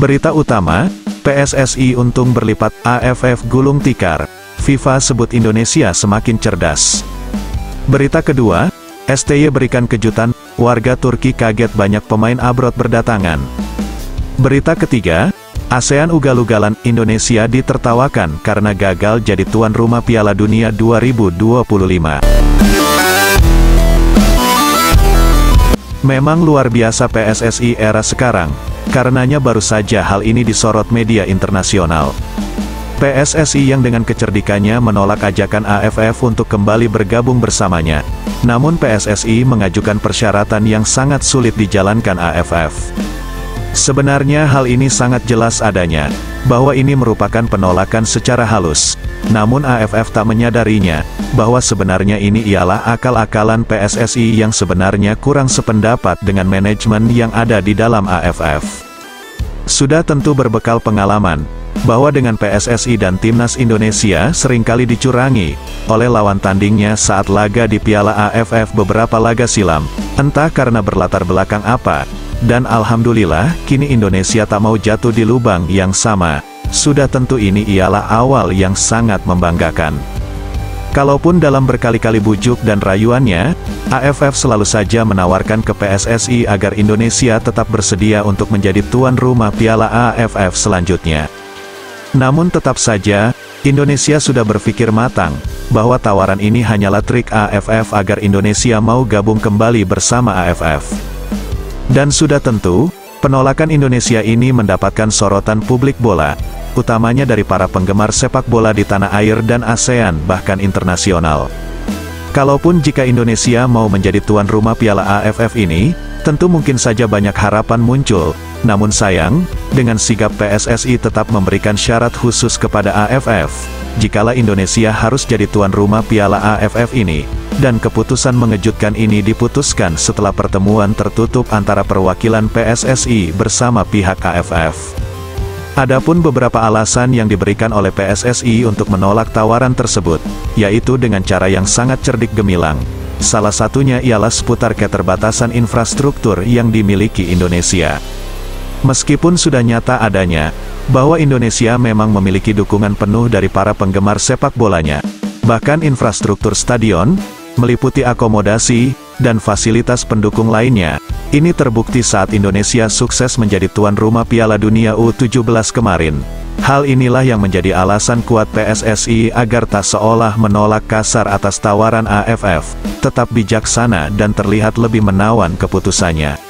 Berita utama, PSSI untung berlipat, AFF gulung tikar, FIFA sebut Indonesia semakin cerdas. Berita kedua, STY berikan kejutan, warga Turki kaget banyak pemain abroad berdatangan. Berita ketiga, ASEAN ugal-ugalan, Indonesia ditertawakan karena gagal jadi tuan rumah Piala Dunia 2025. Memang luar biasa PSSI era sekarang, karenanya baru saja hal ini disorot media internasional. PSSI yang dengan kecerdikannya menolak ajakan AFF untuk kembali bergabung bersamanya. Namun PSSI mengajukan persyaratan yang sangat sulit dijalankan AFF. Sebenarnya hal ini sangat jelas adanya, bahwa ini merupakan penolakan secara halus. Namun AFF tak menyadarinya, bahwa sebenarnya ini ialah akal-akalan PSSI yang sebenarnya kurang sependapat dengan manajemen yang ada di dalam AFF. Sudah tentu berbekal pengalaman, bahwa dengan PSSI dan Timnas Indonesia seringkali dicurangi oleh lawan tandingnya saat laga di Piala AFF beberapa laga silam, entah karena berlatar belakang apa. Dan alhamdulillah, kini Indonesia tak mau jatuh di lubang yang sama. Sudah tentu ini ialah awal yang sangat membanggakan. Kalaupun dalam berkali-kali bujuk dan rayuannya, AFF selalu saja menawarkan ke PSSI agar Indonesia tetap bersedia untuk menjadi tuan rumah Piala AFF selanjutnya. Namun tetap saja, Indonesia sudah berpikir matang, bahwa tawaran ini hanyalah trik AFF agar Indonesia mau gabung kembali bersama AFF. Dan sudah tentu, penolakan Indonesia ini mendapatkan sorotan publik bola, utamanya dari para penggemar sepak bola di tanah air dan ASEAN bahkan internasional. Kalaupun jika Indonesia mau menjadi tuan rumah Piala AFF ini, tentu mungkin saja banyak harapan muncul. Namun sayang, dengan sigap PSSI tetap memberikan syarat khusus kepada AFF, jikalau Indonesia harus jadi tuan rumah Piala AFF ini. Dan keputusan mengejutkan ini diputuskan setelah pertemuan tertutup antara perwakilan PSSI bersama pihak AFF. Adapun beberapa alasan yang diberikan oleh PSSI untuk menolak tawaran tersebut, yaitu dengan cara yang sangat cerdik gemilang. Salah satunya ialah seputar keterbatasan infrastruktur yang dimiliki Indonesia. Meskipun sudah nyata adanya, bahwa Indonesia memang memiliki dukungan penuh dari para penggemar sepak bolanya. Bahkan infrastruktur stadion, meliputi akomodasi, dan fasilitas pendukung lainnya. Ini terbukti saat Indonesia sukses menjadi tuan rumah Piala Dunia U17 kemarin. Hal inilah yang menjadi alasan kuat PSSI agar tak seolah menolak kasar atas tawaran AFF, tetap bijaksana dan terlihat lebih menawan keputusannya.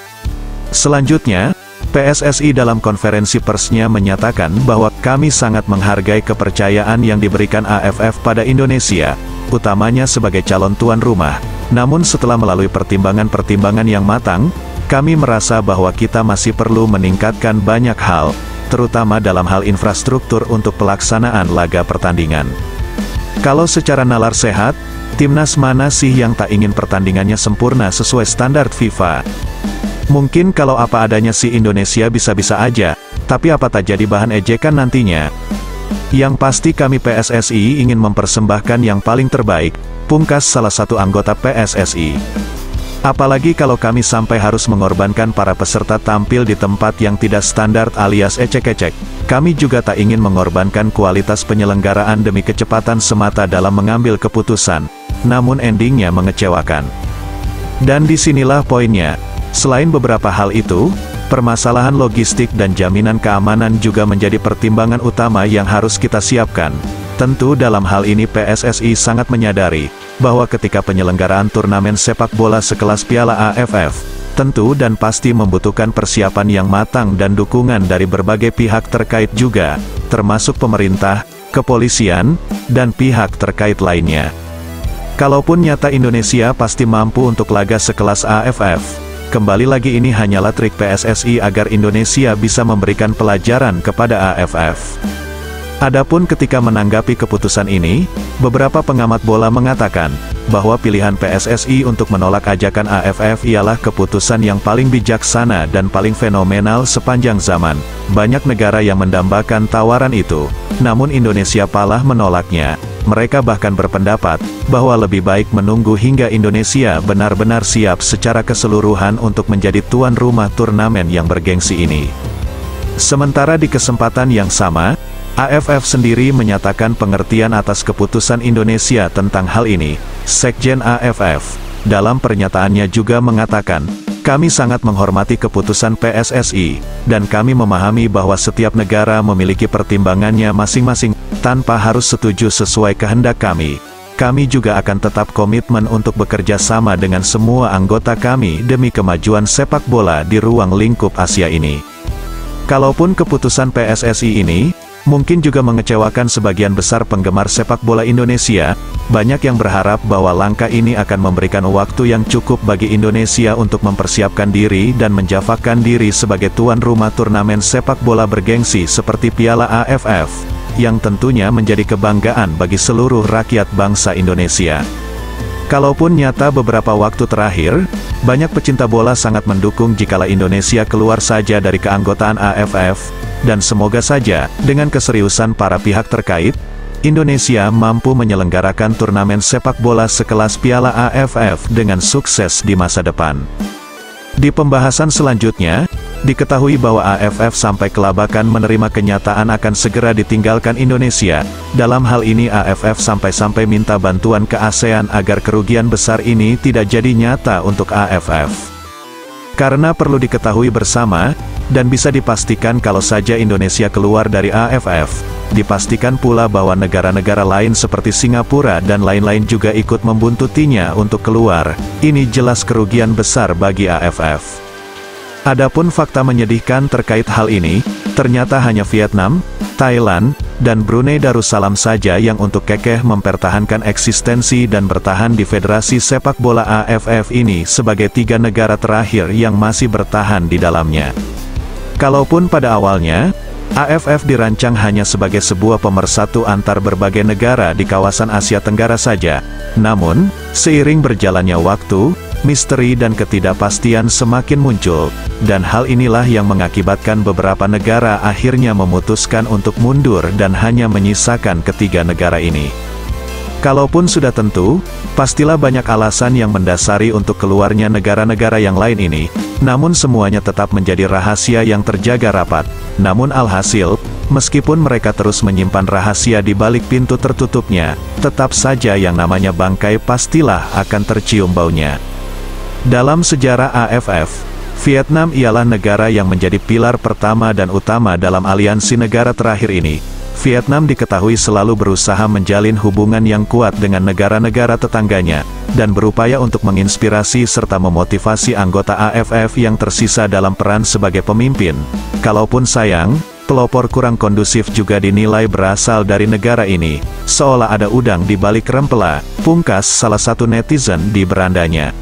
Selanjutnya, PSSI dalam konferensi persnya menyatakan bahwa kami sangat menghargai kepercayaan yang diberikan AFF pada Indonesia, utamanya sebagai calon tuan rumah. Namun setelah melalui pertimbangan-pertimbangan yang matang, kami merasa bahwa kita masih perlu meningkatkan banyak hal, terutama dalam hal infrastruktur untuk pelaksanaan laga pertandingan. Kalau secara nalar sehat, timnas mana sih yang tak ingin pertandingannya sempurna sesuai standar FIFA? Mungkin kalau apa adanya si Indonesia bisa-bisa aja, tapi apa tak jadi bahan ejekan nantinya? Yang pasti kami PSSI ingin mempersembahkan yang paling terbaik, pungkas salah satu anggota PSSI. Apalagi kalau kami sampai harus mengorbankan para peserta tampil di tempat yang tidak standar alias ecek-ecek. Kami juga tak ingin mengorbankan kualitas penyelenggaraan demi kecepatan semata dalam mengambil keputusan, namun endingnya mengecewakan. Dan disinilah poinnya. Selain beberapa hal itu, permasalahan logistik dan jaminan keamanan juga menjadi pertimbangan utama yang harus kita siapkan. Tentu dalam hal ini PSSI sangat menyadari, bahwa ketika penyelenggaraan turnamen sepak bola sekelas Piala AFF, tentu dan pasti membutuhkan persiapan yang matang dan dukungan dari berbagai pihak terkait juga, termasuk pemerintah, kepolisian, dan pihak terkait lainnya. Kalaupun nyata Indonesia pasti mampu untuk laga sekelas AFF, kembali lagi ini hanyalah trik PSSI agar Indonesia bisa memberikan pelajaran kepada AFF. Adapun ketika menanggapi keputusan ini, beberapa pengamat bola mengatakan, bahwa pilihan PSSI untuk menolak ajakan AFF ialah keputusan yang paling bijaksana dan paling fenomenal sepanjang zaman. Banyak negara yang mendambakan tawaran itu, namun Indonesia malah menolaknya. Mereka bahkan berpendapat, bahwa lebih baik menunggu hingga Indonesia benar-benar siap secara keseluruhan untuk menjadi tuan rumah turnamen yang bergengsi ini. Sementara di kesempatan yang sama, AFF sendiri menyatakan pengertian atas keputusan Indonesia tentang hal ini. Sekjen AFF, dalam pernyataannya juga mengatakan, "Kami sangat menghormati keputusan PSSI, dan kami memahami bahwa setiap negara memiliki pertimbangannya masing-masing, tanpa harus setuju sesuai kehendak kami. Kami juga akan tetap komitmen untuk bekerja sama dengan semua anggota kami demi kemajuan sepak bola di ruang lingkup Asia ini." Kalaupun keputusan PSSI ini mungkin juga mengecewakan sebagian besar penggemar sepak bola Indonesia, banyak yang berharap bahwa langkah ini akan memberikan waktu yang cukup bagi Indonesia untuk mempersiapkan diri dan menjafakkan diri sebagai tuan rumah turnamen sepak bola bergengsi seperti Piala AFF, yang tentunya menjadi kebanggaan bagi seluruh rakyat bangsa Indonesia. Kalaupun nyata beberapa waktu terakhir, banyak pecinta bola sangat mendukung jikalau Indonesia keluar saja dari keanggotaan AFF, dan semoga saja, dengan keseriusan para pihak terkait, Indonesia mampu menyelenggarakan turnamen sepak bola sekelas Piala AFF dengan sukses di masa depan. Di pembahasan selanjutnya, diketahui bahwa AFF sampai kelabakan menerima kenyataan akan segera ditinggalkan Indonesia. Dalam hal ini AFF sampai-sampai minta bantuan ke ASEAN agar kerugian besar ini tidak jadi nyata untuk AFF. Karena perlu diketahui bersama, dan bisa dipastikan kalau saja Indonesia keluar dari AFF, dipastikan pula bahwa negara-negara lain seperti Singapura dan lain-lain juga ikut membuntutinya untuk keluar. Ini jelas kerugian besar bagi AFF. Adapun fakta menyedihkan terkait hal ini, ternyata hanya Vietnam, Thailand, dan Brunei Darussalam saja yang untuk kekeh mempertahankan eksistensi dan bertahan di Federasi Sepak Bola AFF ini sebagai 3 negara terakhir yang masih bertahan di dalamnya. Kalaupun pada awalnya, AFF dirancang hanya sebagai sebuah pemersatu antar berbagai negara di kawasan Asia Tenggara saja, namun, seiring berjalannya waktu, misteri dan ketidakpastian semakin muncul, dan hal inilah yang mengakibatkan beberapa negara akhirnya memutuskan untuk mundur dan hanya menyisakan ketiga negara ini. Kalaupun sudah tentu, pastilah banyak alasan yang mendasari untuk keluarnya negara-negara yang lain ini, namun semuanya tetap menjadi rahasia yang terjaga rapat. Namun alhasil, meskipun mereka terus menyimpan rahasia di balik pintu tertutupnya, tetap saja yang namanya bangkai pastilah akan tercium baunya. Dalam sejarah AFF, Vietnam ialah negara yang menjadi pilar pertama dan utama dalam aliansi negara terakhir ini. Vietnam diketahui selalu berusaha menjalin hubungan yang kuat dengan negara-negara tetangganya, dan berupaya untuk menginspirasi serta memotivasi anggota AFF yang tersisa dalam peran sebagai pemimpin. Kalaupun sayang, pelopor kurang kondusif juga dinilai berasal dari negara ini, seolah ada udang di balik rempela, pungkas salah satu netizen di berandanya.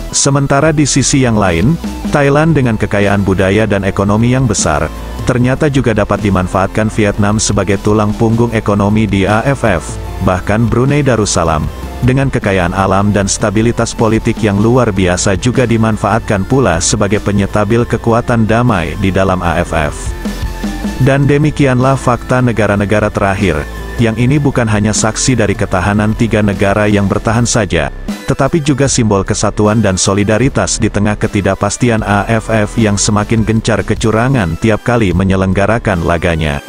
Sementara di sisi yang lain, Thailand dengan kekayaan budaya dan ekonomi yang besar, ternyata juga dapat dimanfaatkan Vietnam sebagai tulang punggung ekonomi di AFF. Bahkan Brunei Darussalam, dengan kekayaan alam dan stabilitas politik yang luar biasa juga dimanfaatkan pula sebagai penyetabil kekuatan damai di dalam AFF. Dan demikianlah fakta negara-negara terakhir, yang ini bukan hanya saksi dari ketahanan 3 negara yang bertahan saja, tetapi juga simbol kesatuan dan solidaritas di tengah ketidakpastian AFF yang semakin gencar kecurangan tiap kali menyelenggarakan laganya.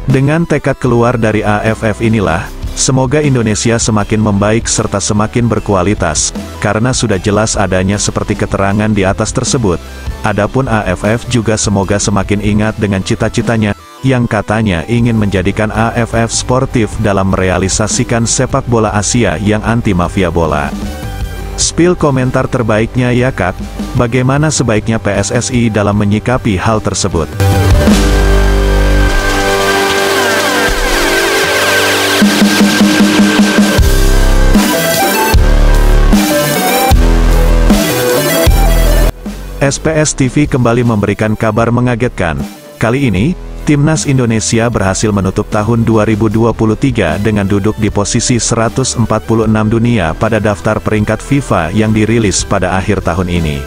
Dengan tekad keluar dari AFF inilah, semoga Indonesia semakin membaik serta semakin berkualitas, karena sudah jelas adanya seperti keterangan di atas tersebut. Adapun AFF juga semoga semakin ingat dengan cita-citanya, yang katanya ingin menjadikan AFF sportif dalam merealisasikan sepak bola Asia yang anti mafia bola. Spill komentar terbaiknya ya Kak, bagaimana sebaiknya PSSI dalam menyikapi hal tersebut? SPS TV kembali memberikan kabar mengagetkan. Kali ini, Timnas Indonesia berhasil menutup tahun 2023 dengan duduk di posisi 146 dunia pada daftar peringkat FIFA yang dirilis pada akhir tahun ini.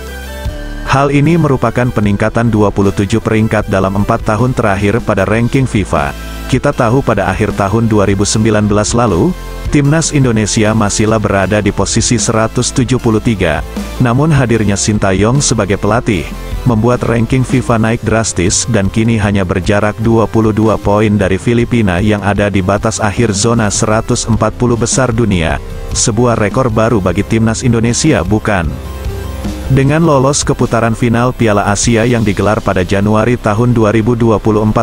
Hal ini merupakan peningkatan 27 peringkat dalam 4 tahun terakhir pada ranking FIFA. Kita tahu pada akhir tahun 2019 lalu, Timnas Indonesia masihlah berada di posisi 173. Namun hadirnya Sintayong sebagai pelatih, membuat ranking FIFA naik drastis dan kini hanya berjarak 22 poin dari Filipina yang ada di batas akhir zona 140 besar dunia. Sebuah rekor baru bagi timnas Indonesia, bukan? Dengan lolos ke putaran final Piala Asia yang digelar pada Januari tahun 2024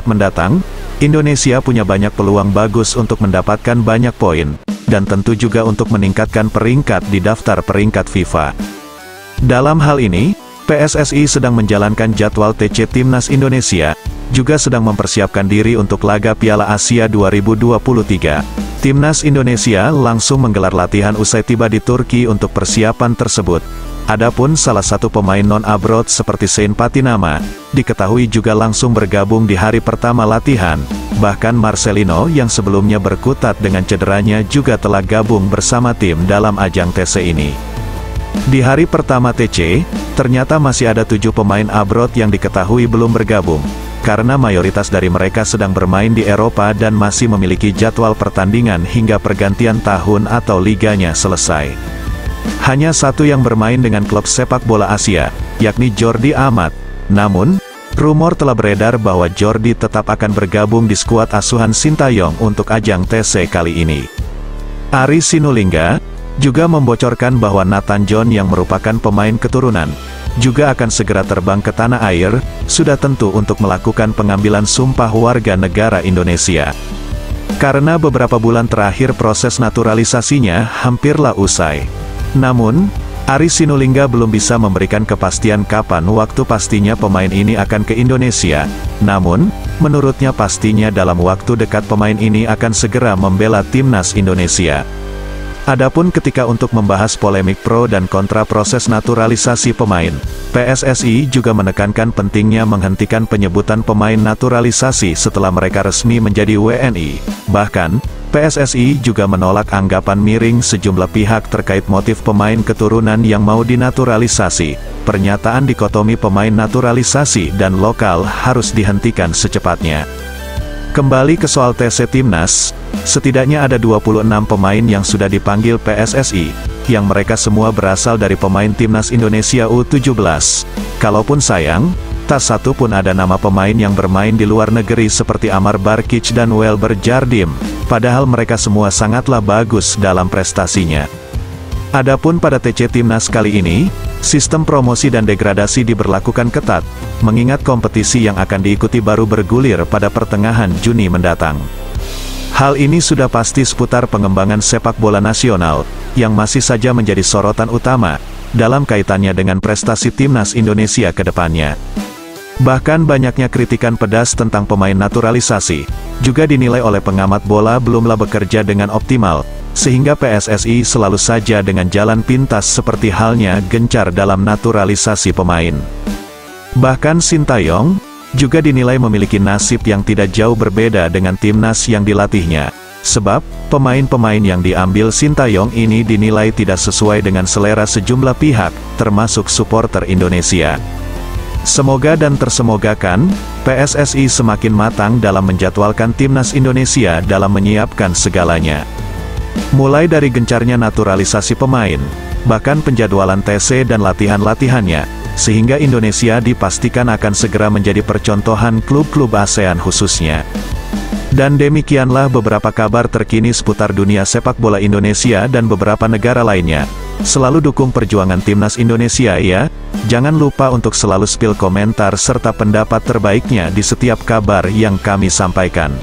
mendatang, Indonesia punya banyak peluang bagus untuk mendapatkan banyak poin, dan tentu juga untuk meningkatkan peringkat di daftar peringkat FIFA. Dalam hal ini, PSSI sedang menjalankan jadwal TC Timnas Indonesia, juga sedang mempersiapkan diri untuk laga Piala Asia 2023. Timnas Indonesia langsung menggelar latihan usai tiba di Turki untuk persiapan tersebut. Adapun salah satu pemain non-abroad seperti Sean Patinama, diketahui juga langsung bergabung di hari pertama latihan. Bahkan Marcelino yang sebelumnya berkutat dengan cederanya juga telah gabung bersama tim dalam ajang TC ini. Di hari pertama TC, ternyata masih ada 7 pemain abroad yang diketahui belum bergabung, karena mayoritas dari mereka sedang bermain di Eropa dan masih memiliki jadwal pertandingan hingga pergantian tahun atau liganya selesai. Hanya satu yang bermain dengan klub sepak bola Asia, yakni Jordi Amat. Namun, rumor telah beredar bahwa Jordi tetap akan bergabung di skuad asuhan Sintayong untuk ajang TC kali ini. Aris Sinulinga juga membocorkan bahwa Nathan John yang merupakan pemain keturunan, juga akan segera terbang ke tanah air, sudah tentu untuk melakukan pengambilan sumpah warga negara Indonesia. Karena beberapa bulan terakhir proses naturalisasinya hampirlah usai. Namun, Aris Sinulinga belum bisa memberikan kepastian kapan waktu pastinya pemain ini akan ke Indonesia. Namun, menurutnya pastinya dalam waktu dekat pemain ini akan segera membela timnas Indonesia. Adapun ketika untuk membahas polemik pro dan kontra proses naturalisasi pemain, PSSI juga menekankan pentingnya menghentikan penyebutan pemain naturalisasi setelah mereka resmi menjadi WNI. Bahkan, PSSI juga menolak anggapan miring sejumlah pihak terkait motif pemain keturunan yang mau dinaturalisasi. Pernyataan dikotomi pemain naturalisasi dan lokal harus dihentikan secepatnya. Kembali ke soal TC Timnas, setidaknya ada 26 pemain yang sudah dipanggil PSSI, yang mereka semua berasal dari pemain Timnas Indonesia U17. Kalaupun sayang, tak satu pun ada nama pemain yang bermain di luar negeri seperti Amar Barkic dan Welber Jardim, padahal mereka semua sangatlah bagus dalam prestasinya. Adapun pada TC Timnas kali ini, sistem promosi dan degradasi diberlakukan ketat, mengingat kompetisi yang akan diikuti baru bergulir pada pertengahan Juni mendatang. Hal ini sudah pasti seputar pengembangan sepak bola nasional, yang masih saja menjadi sorotan utama, dalam kaitannya dengan prestasi Timnas Indonesia ke depannya. Bahkan banyaknya kritikan pedas tentang pemain naturalisasi, juga dinilai oleh pengamat bola belumlah bekerja dengan optimal, sehingga PSSI selalu saja dengan jalan pintas seperti halnya gencar dalam naturalisasi pemain. Bahkan Sintayong juga dinilai memiliki nasib yang tidak jauh berbeda dengan timnas yang dilatihnya, sebab pemain-pemain yang diambil Sintayong ini dinilai tidak sesuai dengan selera sejumlah pihak, termasuk supporter Indonesia. Semoga dan tersemogakan, PSSI semakin matang dalam menjadwalkan timnas Indonesia dalam menyiapkan segalanya. Mulai dari gencarnya naturalisasi pemain, bahkan penjadwalan TC dan latihan-latihannya, sehingga Indonesia dipastikan akan segera menjadi percontohan klub-klub ASEAN khususnya. Dan demikianlah beberapa kabar terkini seputar dunia sepak bola Indonesia dan beberapa negara lainnya. Selalu dukung perjuangan timnas Indonesia ya. Jangan lupa untuk selalu spill komentar serta pendapat terbaiknya di setiap kabar yang kami sampaikan.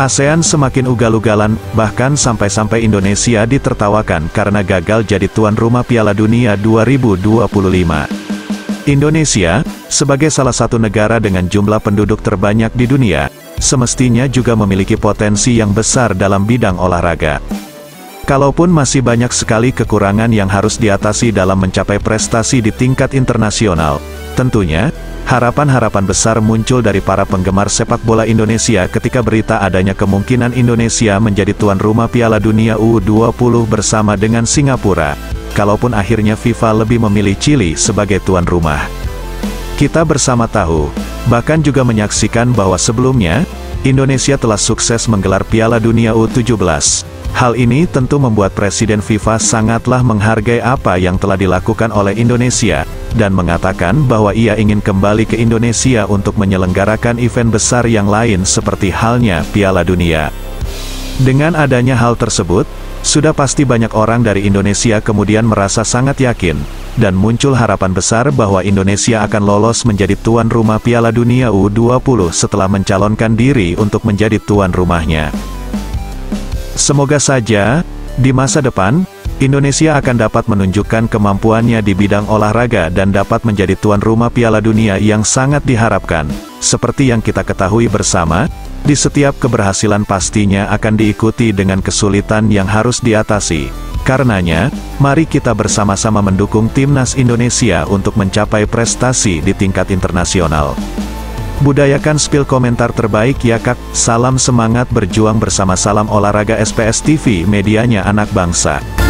ASEAN semakin ugal-ugalan, bahkan sampai-sampai Indonesia ditertawakan karena gagal jadi tuan rumah Piala Dunia 2025. Indonesia, sebagai salah satu negara dengan jumlah penduduk terbanyak di dunia, semestinya juga memiliki potensi yang besar dalam bidang olahraga. Kalaupun masih banyak sekali kekurangan yang harus diatasi dalam mencapai prestasi di tingkat internasional, tentunya, harapan-harapan besar muncul dari para penggemar sepak bola Indonesia ketika berita adanya kemungkinan Indonesia menjadi tuan rumah Piala Dunia U20 bersama dengan Singapura. kalaupun akhirnya FIFA lebih memilih Chili sebagai tuan rumah. Kita bersama tahu, bahkan juga menyaksikan bahwa sebelumnya, Indonesia telah sukses menggelar Piala Dunia U17. Hal ini tentu membuat Presiden FIFA sangatlah menghargai apa yang telah dilakukan oleh Indonesia, dan mengatakan bahwa ia ingin kembali ke Indonesia untuk menyelenggarakan event besar yang lain seperti halnya Piala Dunia. Dengan adanya hal tersebut, sudah pasti banyak orang dari Indonesia kemudian merasa sangat yakin, dan muncul harapan besar bahwa Indonesia akan lolos menjadi tuan rumah Piala Dunia U20 setelah mencalonkan diri untuk menjadi tuan rumahnya. Semoga saja, di masa depan, Indonesia akan dapat menunjukkan kemampuannya di bidang olahraga dan dapat menjadi tuan rumah Piala Dunia yang sangat diharapkan. Seperti yang kita ketahui bersama, di setiap keberhasilan pastinya akan diikuti dengan kesulitan yang harus diatasi. Karenanya, mari kita bersama-sama mendukung timnas Indonesia untuk mencapai prestasi di tingkat internasional. Budayakan spill komentar terbaik ya Kak. Salam semangat berjuang bersama, salam olahraga SPS TV, medianya anak bangsa.